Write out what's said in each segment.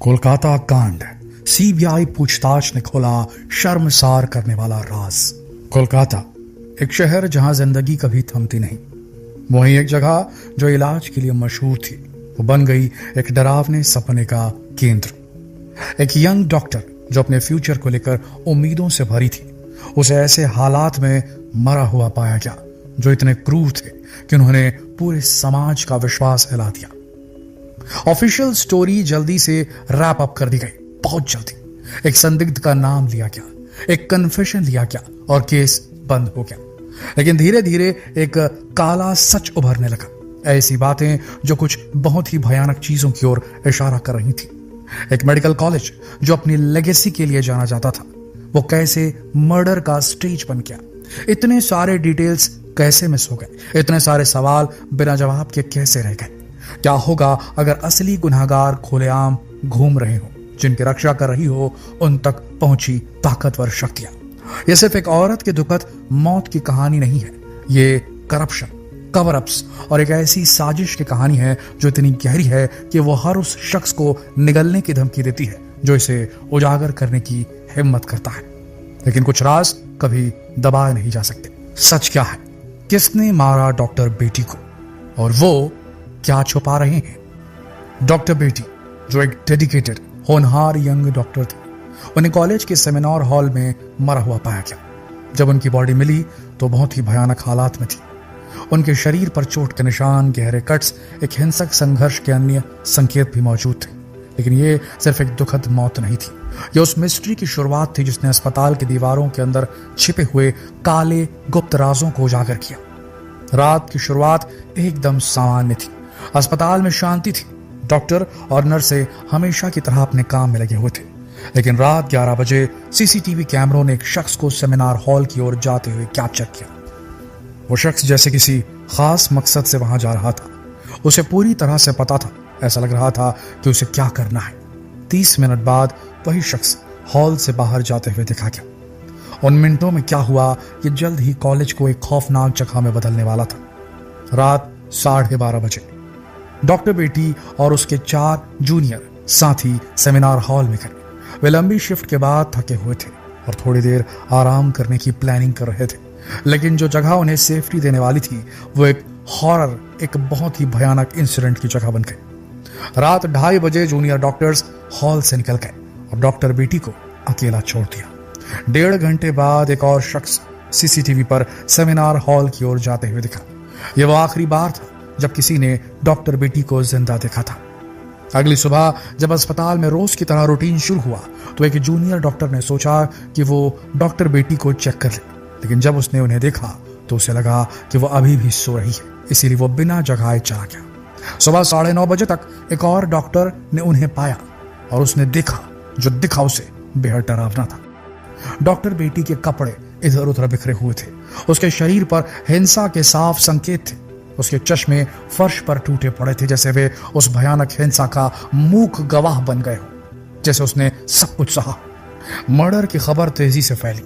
कोलकाता कांड, सीबीआई पूछताछ ने खोला शर्मसार करने वाला राज। कोलकाता एक शहर जहां जिंदगी कभी थमती नहीं, वहीं एक जगह जो इलाज के लिए मशहूर थी वो बन गई एक डरावने सपने का केंद्र। एक यंग डॉक्टर जो अपने फ्यूचर को लेकर उम्मीदों से भरी थी, उसे ऐसे हालात में मरा हुआ पाया गया जो इतने क्रूर थे कि उन्होंने पूरे समाज का विश्वास हिला दिया। ऑफिशियल स्टोरी जल्दी से रैप अप कर दी गई, बहुत जल्दी। एक संदिग्ध का नाम लिया गया, एक कन्फेशन लिया गया और केस बंद हो गया। लेकिन धीरे धीरे एक काला सच उभरने लगा, ऐसी बातें जो कुछ बहुत ही भयानक चीजों की ओर इशारा कर रही थी। एक मेडिकल कॉलेज जो अपनी लेगेसी के लिए जाना जाता था, वो कैसे मर्डर का स्टेज बन गया। इतने सारे डिटेल्स कैसे मिस हो गए, इतने सारे सवाल बिना जवाब के कैसे रह गए। क्या होगा अगर असली गुनहगार खुलेआम घूम रहे हो, जिनकी रक्षा कर रही हो उन तक पहुंची ताकतवर शक्तियां। यह सिर्फ एक औरत के दुखद मौत की कहानी नहीं है, ये करप्शन, कवर अप्स और एक ऐसी साजिश की कहानी है जो इतनी गहरी है कि वो हर उस शख्स को निगलने की धमकी देती है जो इसे उजागर करने की हिम्मत करता है। लेकिन कुछ राज कभी दबाए नहीं जा सकते। सच क्या है? किसने मारा डॉक्टर बेटी को और वो क्या छुपा रहे हैं? डॉक्टर बेटी जो एक डेडिकेटेड होनहार यंग डॉक्टर थे, उन्हें कॉलेज के सेमिनार हॉल में मरा हुआ पाया गया। जब उनकी बॉडी मिली तो बहुत ही भयानक हालात में थी। उनके शरीर पर चोट के निशान, गहरे कट्स, एक हिंसक संघर्ष के अन्य संकेत भी मौजूद थे। लेकिन ये सिर्फ एक दुखद मौत नहीं थी, यह उस मिस्ट्री की शुरुआत थी जिसने अस्पताल की दीवारों के अंदर छिपे हुए काले गुप्त राजों को उजागर किया। रात की शुरुआत एकदम सामान्य थी। अस्पताल में शांति थी, डॉक्टर और नर्सें हमेशा की तरह अपने काम में लगे हुए थे। लेकिन रात 11 बजे सीसीटीवी कैमरों ने एक शख्स को सेमिनार हॉल की ओर जाते हुए कैप्चर किया। वो शख्स जैसे किसी खास मकसद से वहां जा रहा था। उसे पूरी तरह से पता था, ऐसा लग रहा था कि उसे क्या करना है। 30 मिनट बाद वही शख्स हॉल से बाहर जाते हुए दिखा गया। उन मिनटों में क्या हुआ कि जल्द ही कॉलेज को एक खौफनाक जगह में बदलने वाला था। रात 12:30 बजे डॉक्टर बेटी और उसके 4 जूनियर साथी सेमिनार हॉल में गए। वे लंबी शिफ्ट के बाद थके हुए थे और थोड़ी देर आराम करने की प्लानिंग कर रहे थे। लेकिन जो जगह उन्हें सेफ्टी देने वाली थी वो एक हॉरर, एक बहुत ही भयानक इंसिडेंट की जगह बन गई। रात 2:30 बजे जूनियर डॉक्टर्स हॉल से निकल गए और डॉक्टर बेटी को अकेला छोड़ दिया। 1.5 घंटे बाद एक और शख्स सीसीटीवी पर सेमिनार हॉल की ओर जाते हुए दिखा। यह वो आखिरी बार था जब किसी ने डॉक्टर बेटी को जिंदा देखा था। अगली सुबह जब अस्पताल में रोज की तरह रूटीन शुरू हुआ तो एक जूनियर डॉक्टर ने सोचा कि वो डॉक्टर बेटी को चेक कर ले। लेकिन जब उसने उन्हें देखा तो उसे लगा कि वो अभी भी सो रही है, इसीलिए वो बिना जगाए चला गया। सुबह 9:30 बजे तक एक और डॉक्टर ने उन्हें पाया और उसने देखा जो दिखा उसे बेहद डरावना था। डॉक्टर बेटी के कपड़े इधर उधर बिखरे हुए थे, उसके शरीर पर हिंसा के साफ संकेत थे। उसके चश्मे फर्श पर टूटे पड़े थे, जैसे वे उस भयानक हिंसा का मूक गवाह बन गए हो, जैसे उसने सब कुछ सहा। मर्डर की खबर तेजी से फैली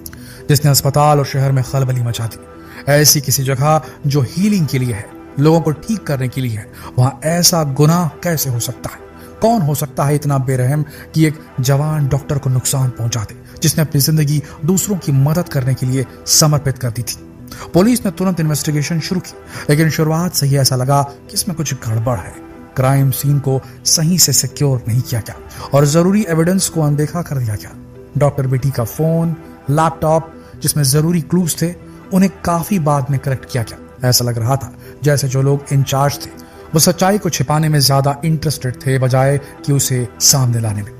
जिसने अस्पताल और शहर में खलबली मचा दी। ऐसी किसी जगह जो हीलिंग के लिए है, लोगों को ठीक करने के लिए है, वहां ऐसा गुनाह कैसे हो सकता है? कौन हो सकता है इतना बेरहम कि एक जवान डॉक्टर को नुकसान पहुंचा दे, जिसने अपनी जिंदगी दूसरों की मदद करने के लिए समर्पित कर दी थी। पुलिस ने तुरंत इन्वेस्टिगेशन शुरू की, लेकिन शुरुआत से ही ऐसा लगा कि इसमें कुछ गड़बड़ है। क्राइम सीन को सही से सिक्योर नहीं किया गया और जरूरी एविडेंस को अनदेखा कर दिया गया। डॉक्टर बेटी का फोन, लैपटॉप जिसमें जरूरी क्लूज थे, उन्हें काफी बाद में करेक्ट किया गया। ऐसा लग रहा था जैसे जो लोग इंचार्ज थे वो सच्चाई को छिपाने में ज्यादा इंटरेस्टेड थे बजाय कि उसे सामने लाने में।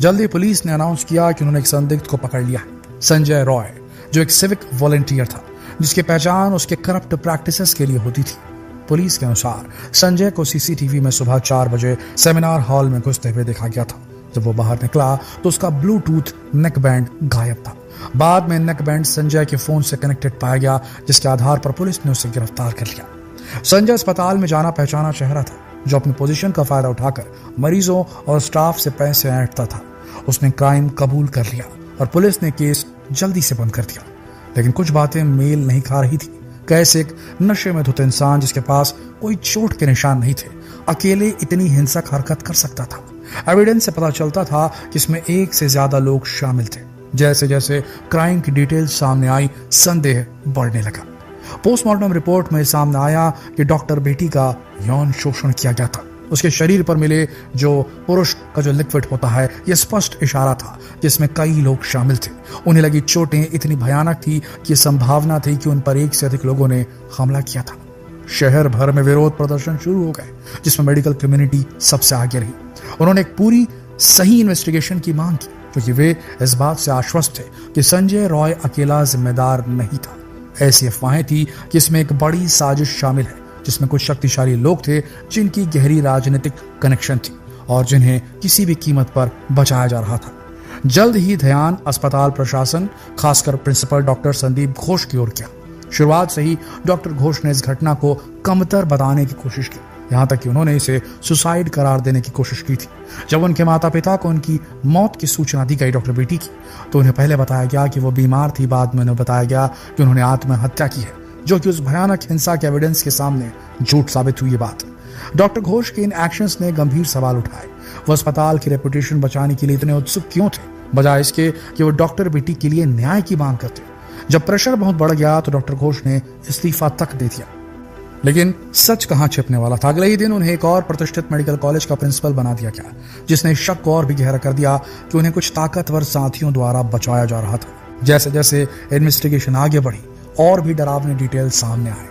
जल्दी पुलिस ने अनाउंस किया कि उन्होंने एक संदिग्ध को पकड़ लिया है, संजय रॉय, जो एक सिविक वॉलंटियर था जिसकी पहचान उसके करप्ट प्रैक्टिसेस के लिए होती थी। पुलिस के अनुसार संजय को सीसीटीवी में सुबह 4 बजे सेमिनार हॉल में घुसते हुए देखा गया था। जब वो बाहर निकला तो उसका ब्लूटूथ नेक बैंड गायब था। बाद में नेक बैंड संजय के फोन से कनेक्टेड पाया गया, जिसके आधार पर पुलिस ने उसे गिरफ्तार कर लिया। संजय अस्पताल में जाना पहचाना चेहरा था जो अपनी पोजीशन का फायदा उठाकर मरीजों और स्टाफ से पैसे ऐंठता था। उसने क्राइम कबूल कर लिया और पुलिस ने केस जल्दी से बंद कर दिया। लेकिन कुछ बातें मेल नहीं खा रही थी। कैसे एक नशे में धुत इंसान जिसके पास कोई चोट के निशान नहीं थे, अकेले इतनी हिंसक हरकत कर सकता था? एविडेंस से पता चलता था कि इसमें एक से ज्यादा लोग शामिल थे। जैसे जैसे क्राइम की डिटेल्स सामने आई, संदेह बढ़ने लगा। पोस्टमार्टम रिपोर्ट में सामने आया कि डॉक्टर बेटी का यौन शोषण किया गया था। उसके शरीर पर मिले जो पुरुष का जो लिक्विड होता है, यह स्पष्ट इशारा था जिसमें कई लोग शामिल थे। उन्हें लगी चोटें इतनी भयानक थी कि संभावना थी कि उन पर एक से अधिक लोगों ने हमला किया था। शहर भर में विरोध प्रदर्शन शुरू हो गए, जिसमें मेडिकल कम्युनिटी सबसे आगे रही। उन्होंने एक पूरी सही इन्वेस्टिगेशन की मांग की, क्योंकि वे इस बात से आश्वस्त थे कि संजय रॉय अकेला जिम्मेदार नहीं था। ऐसी अफवाहें थी कि इसमें एक बड़ी साजिश शामिल है, जिसमें कुछ शक्तिशाली लोग थे जिनकी गहरी राजनीतिक कनेक्शन थी और जिन्हें किसी भी कीमत पर बचाया जा रहा था। जल्द ही ध्यान अस्पताल प्रशासन, खासकर प्रिंसिपल डॉक्टर संदीप घोष की ओर किया। शुरुआत से ही डॉक्टर घोष ने इस घटना को कमतर बताने की कोशिश की, यहाँ तक कि उन्होंने इसे सुसाइड करार देने की कोशिश की थी। जब उनके माता पिता को उनकी मौत की सूचना दी गई डॉक्टर बेटी की, तो उन्हें पहले बताया गया कि वो बीमार थी। बाद में उन्हें बताया गया कि उन्होंने आत्महत्या की है, जो कि उस भयानक हिंसा के एविडेंस के सामने झूठ साबित हुई। ये बात डॉक्टर घोष के इन एक्शंस ने गंभीर सवाल उठाए। वो अस्पताल की रेपुटेशन बचाने के लिए इतने उत्सुक क्यों थे, बजाय इसके कि वो डॉक्टर बेटी के लिए न्याय की मांग करते। जब प्रेशर बहुत बढ़ गया तो डॉक्टर घोष ने इस्तीफा तक दे दिया। लेकिन सच कहां छिपने वाला था। अगले ही दिन उन्हें एक और प्रतिष्ठित मेडिकल कॉलेज का प्रिंसिपल बना दिया गया, जिसने शक को और भी गहरा कर दिया कि उन्हें कुछ ताकतवर साथियों द्वारा बचाया जा रहा था। जैसे जैसे इन्वेस्टिगेशन आगे बढ़ी, और भी डरावनी डिटेल सामने आए।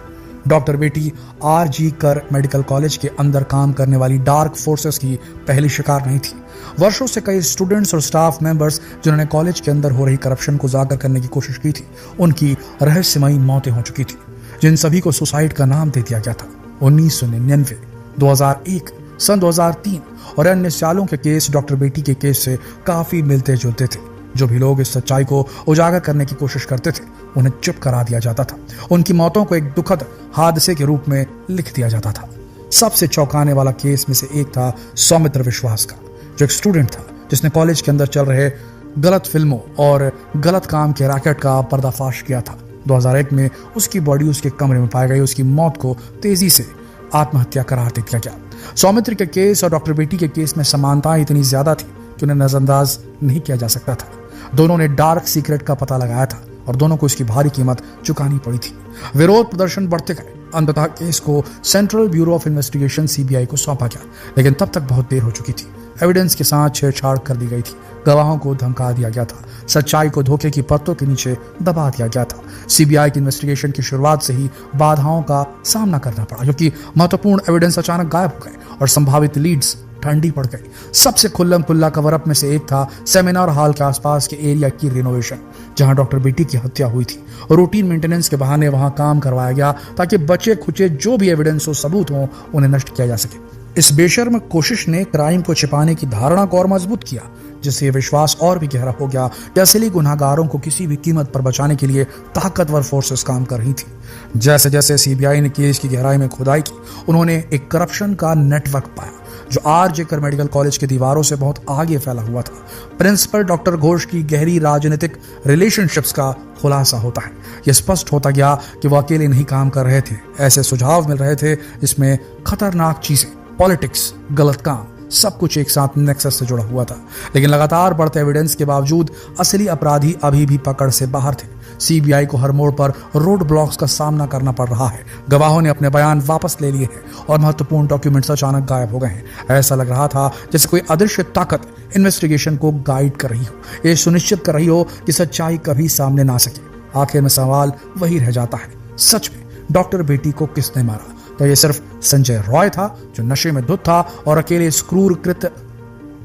डॉक्टर बेटी आर.जी. कर मेडिकल कॉलेज के अंदर काम करने वाली डार्क फोर्सेस की पहली शिकार नहीं थी। वर्षों से कई स्टूडेंट्स और स्टाफ मेंबर्स जिन्होंने कॉलेज के अंदर हो रही करप्शन को उजागर करने की कोशिश की थी, उनकी रहस्यमयी मौतें हो चुकी थी, जिन सभी को सुसाइड का नाम दे दिया गया था। 1999, 2001, सन 2003 और अन्य सालों के केस डॉक्टर बेटी के केस से काफी मिलते जुलते थे। जो भी लोग इस सच्चाई को उजागर करने की कोशिश करते थे, उन्हें चुप करा दिया जाता था। उनकी मौतों को एक दुखद हादसे के रूप में लिख दिया जाता था। सबसे चौंकाने वाला केस में से एक था सौमित्र विश्वास का, जो एक स्टूडेंट था जिसने कॉलेज के अंदर चल रहे गलत फिल्मों और गलत काम के रैकेट का पर्दाफाश किया था। 2001 में उसकी बॉडी उसके कमरे में पाई गई। उसकी मौत को तेजी से आत्महत्या करार दे दिया गया। सौमित्र के केस और डॉक्टर बेटी के केस में समानता इतनी ज्यादा थी कि उन्हें नजरअंदाज नहीं किया जा सकता था। दोनों ने डार्क सीक्रेट का पता लगाया था और दोनों को इसकी भारी कीमत चुकानी पड़ी थी। विरोध प्रदर्शन बढ़ते गए। अंततः केस को central bureau of investigation CBI को सौंपा गया, लेकिन तब तक बहुत देर हो चुकी थी। एविडेंस के साथ छेड़छाड़ कर दी गई थी, गवाहों को धमका दिया गया था, सच्चाई को धोखे की परतों के नीचे दबा दिया गया था। सीबीआई की इन्वेस्टिगेशन की शुरुआत से ही बाधाओं का सामना करना पड़ा, क्योंकि महत्वपूर्ण एविडेंस अचानक गायब हो गए और संभावित लीड्स ठंडी पड़ गई। सबसे खुल्लम खुल्ला कवर अप में से एक था सेमिनार हॉल के आसपास के एरिया की रिनोवेशन, जहां डॉक्टर बेटी की हत्या हुई थी। रूटीन मेंटेनेंस के बहाने वहां काम करवाया गया ताकि बचे खुचे जो भी एविडेंस हो, सबूत हो, उन्हें नष्ट किया जा सके। इस बेशर्म कोशिश ने क्राइम को छिपाने की धारणा को और मजबूत किया, जिससे यह विश्वास और भी गहरा हो गया कि असली गुनहगारों को किसी भी कीमत पर बचाने के लिए ताकतवर फोर्सेस काम कर रही थी। जैसे जैसे सीबीआई ने केस की गहराई में खुदाई की, उन्होंने एक करप्शन का नेटवर्क पाया जो आर.जे. कर मेडिकल कॉलेज की दीवारों से बहुत आगे फैला हुआ था। प्रिंसिपल डॉक्टर घोष की गहरी राजनीतिक रिलेशनशिप्स का खुलासा होता है। यह स्पष्ट होता गया कि वो अकेले नहीं काम कर रहे थे। ऐसे सुझाव मिल रहे थे जिसमें खतरनाक चीजें, पॉलिटिक्स, गलत काम, सब कुछ एक साथ नेक्सस से जुड़ा हुआ था। लेकिन लगातार बढ़ते एविडेंस के बावजूद असली अपराधी अभी भी पकड़ से बाहर थे। सीबीआई को हर मोड़ पर रोड ब्लॉक्स का सामना करना पड़ रहा है। गवाहों ने अपने बयान वापस ले लिए हैं और महत्वपूर्ण डॉक्यूमेंट्स अचानक गायब हो गए हैं। ऐसा लग रहा था जैसे कोई अदृश्य ताकत इन्वेस्टिगेशन को गाइड कर रही हो, ये सुनिश्चित कर रही हो कि सच्चाई कभी सामने ना सके। आखिर में सवाल वही रह जाता है, सच में डॉक्टर बेटी को किसने मारा? क्या ये सिर्फ संजय रॉय था जो नशे में धुत था और अकेले इस क्रूर कृत्य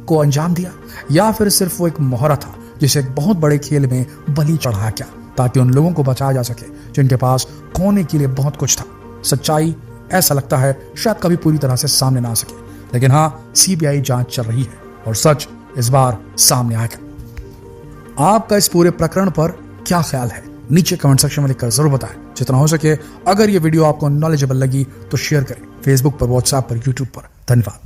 को अंजाम दिया, या फिर सिर्फ वो एक मोहरा था जिसे एक बहुत बड़े खेल में बलि चढ़ाया गया ताकि उन लोगों को बचाया जा सके जिनके पास खोने के लिए बहुत कुछ था? सच्चाई, ऐसा लगता है, शायद कभी पूरी तरह से सामने ना आ सके, लेकिन हाँ, सीबीआई जांच चल रही है और सच इस बार सामने आएगा। आपका इस पूरे प्रकरण पर क्या ख्याल है? नीचे कमेंट सेक्शन में लिखकर जरूर बताएं। जितना हो सके, अगर ये वीडियो आपको नॉलेजेबल लगी तो शेयर करें, फेसबुक पर, व्हाट्सएप पर, यूट्यूब पर। धन्यवाद।